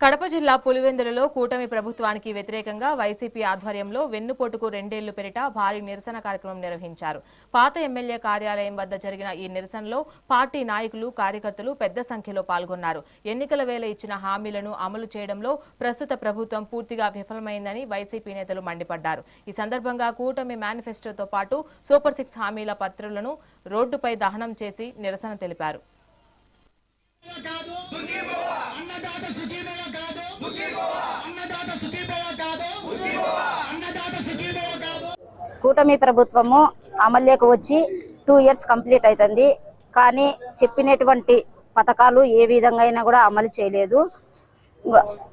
కడప జిల్లా పులివెందులలో కూటమి ప్రభుత్వానికి వ్యతిరేకంగా వైసీపీ ఆధ్వర్యంలో వెన్నుపోటుకు 2 ఏళ్లు పెరిట భారీ నిరసన కార్యక్రమం నిర్వహించారు. పాత ఎమ్మెల్యే కార్యాలయం వద్ద జరిగిన ఈ నిరసనలో పార్టీ నాయకులు, కార్యకర్తలు పెద్ద సంఖ్యలో పాల్గొన్నారు. ఎన్నికల వేళ ఇచ్చిన హామీలను అమలు చేయడంలో ప్రస్తుత ప్రభుత్వం పూర్తిగా విఫలమైందని వైసీపీ నేతలు మండిపడ్డారు. ఈ సందర్భంగా కూటమి మేనిఫెస్టోతో పాటు సూపర్ 6 హామీల పత్రాలను రోడ్డుపై దహనం చేసి నిరసన తెలిపారు. కూటమి ప్రభుత్వము అమల్లోకి వచ్చి 2 ఇయర్స్ కంప్లీట్ అవుతుంది. కానీ చెప్పినటువంటి పథకాలు ఏ విధంగా కూడా అమలు చేయలేదు.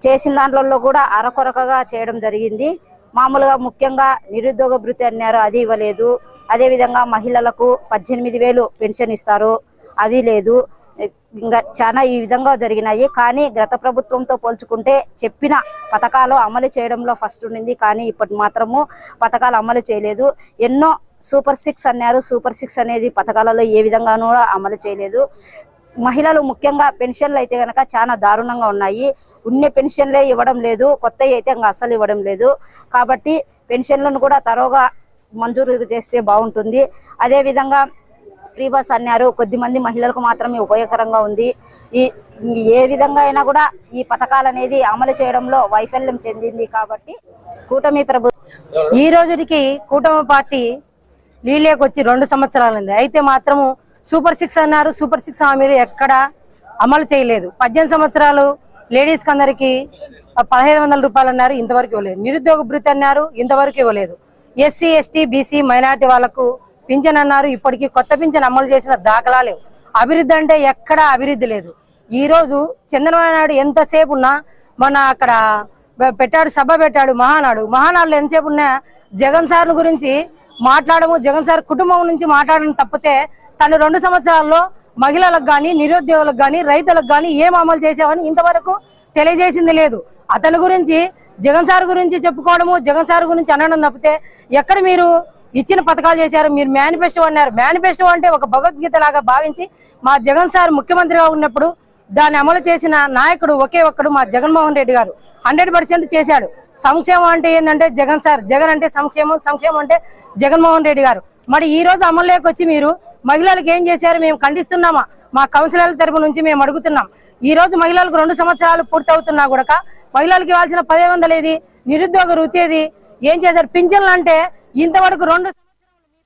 చేసిన దాంట్లో కూడా అరకొరకగా చేయడం జరిగింది. మామూలుగా ముఖ్యంగా నిరుద్యోగ భృతి అన్నారు, అది ఇవ్వలేదు. అదేవిధంగా మహిళలకు 18,000 పెన్షన్ ఇస్తారు, అది లేదు. ఇంకా చాలా ఈ విధంగా జరిగినాయి. కానీ గత ప్రభుత్వంతో పోల్చుకుంటే చెప్పిన పథకాలు అమలు చేయడంలో ఫస్ట్ ఉండింది. కానీ ఇప్పటి మాత్రము పథకాలు అమలు చేయలేదు. ఎన్నో సూపర్ 6 అన్నారు, సూపర్ 6 అనేది పథకాలలో ఏ విధంగానూ అమలు చేయలేదు. మహిళలు ముఖ్యంగా పెన్షన్లు అయితే కనుక చాలా దారుణంగా ఉన్నాయి. ఉన్న పెన్షన్లే ఇవ్వడం లేదు, కొత్తవి అయితే ఇంకా అస్సలు ఇవ్వడం లేదు. కాబట్టి పెన్షన్లను కూడా తరోగా మంజూరు చేస్తే బాగుంటుంది. అదేవిధంగా ఫ్రీ బస్ అన్నారు, కొద్దిమంది మహిళలకు మాత్రమే ఉపయోగకరంగా ఉంది. ఏ విధంగా అయినా కూడా ఈ పథకాలు అనేది అమలు చేయడంలో వైఫల్యం చెందింది. కాబట్టి కూటమి ప్రభుత్వం ఈ రోజుకి కూటమి పార్టీ లీలేకి వచ్చి 2 సంవత్సరాలుంది. అయితే మాత్రము సూపర్ 6 అన్నారు, సూపర్ 6 హామీలు ఎక్కడ అమలు చేయలేదు. 18 సంవత్సరాలు లేడీస్కి అందరికి 1,500 రూపాయలు అన్నారు, ఇంతవరకు ఇవ్వలేదు. నిరుద్యోగ భృతి అన్నారు, ఇంతవరకు ఇవ్వలేదు. ఎస్సీ, ఎస్టీ, బీసీ, మైనార్టీ వాళ్లకు పింఛన్ అన్నారు, ఇప్పటికీ కొత్త పింఛన్ అమలు చేసిన దాఖలా లేవు. అభివృద్ధి అంటే ఎక్కడా అభివృద్ధి లేదు. ఈ రోజు చంద్రబాబు నాయుడు ఎంతసేపు ఉన్నా, మొన్న అక్కడ పెట్టాడు, సభ పెట్టాడు, మహానాడులో ఎంతసేపు ఉన్నా జగన్ సార్ గురించి మాట్లాడము, జగన్ సార్ కుటుంబం నుంచి మాట్లాడడం తప్పితే తను 2 సంవత్సరాల్లో మహిళలకు కానీ, నిరుద్యోగులకు కానీ, రైతులకు కానీ ఏం అమలు చేసామని ఇంతవరకు తెలియజేసింది లేదు. అతని గురించి, జగన్ సార్ గురించి చెప్పుకోవడము, జగన్ సార్ గురించి అనడం తప్పితే ఎక్కడ మీరు ఇచ్చిన పథకాలు చేశారు? మీరు మేనిఫెస్టో అన్నారు. మేనిఫెస్టో అంటే ఒక భగవద్గీత లాగా భావించి మా జగన్ సార్ ముఖ్యమంత్రిగా ఉన్నప్పుడు దాన్ని అమలు చేసిన నాయకుడు ఒకే ఒక్కడు మా జగన్మోహన్ రెడ్డి గారు. 100% చేశాడు. సంక్షేమం అంటే ఏంటంటే జగన్ సార్, జగన్ అంటే సంక్షేమం, సంక్షేమం అంటే జగన్మోహన్ రెడ్డి గారు. మరి ఈ రోజు అమల్లోకి వచ్చి మీరు మహిళలకు ఏం చేశారు? మేము ఖండిస్తున్నామా? మా కౌన్సిలర్ల తరపు నుంచి మేము అడుగుతున్నాం. ఈ రోజు మహిళలకు 2 సంవత్సరాలు పూర్తవుతున్నా కూడా మహిళలకు ఇవ్వాల్సిన 1,500 ఏది? నిరుద్యోగ వృత్తి ఏది? ఏం చేశారు? పింఛన్లు అంటే ఇంతవరకు 2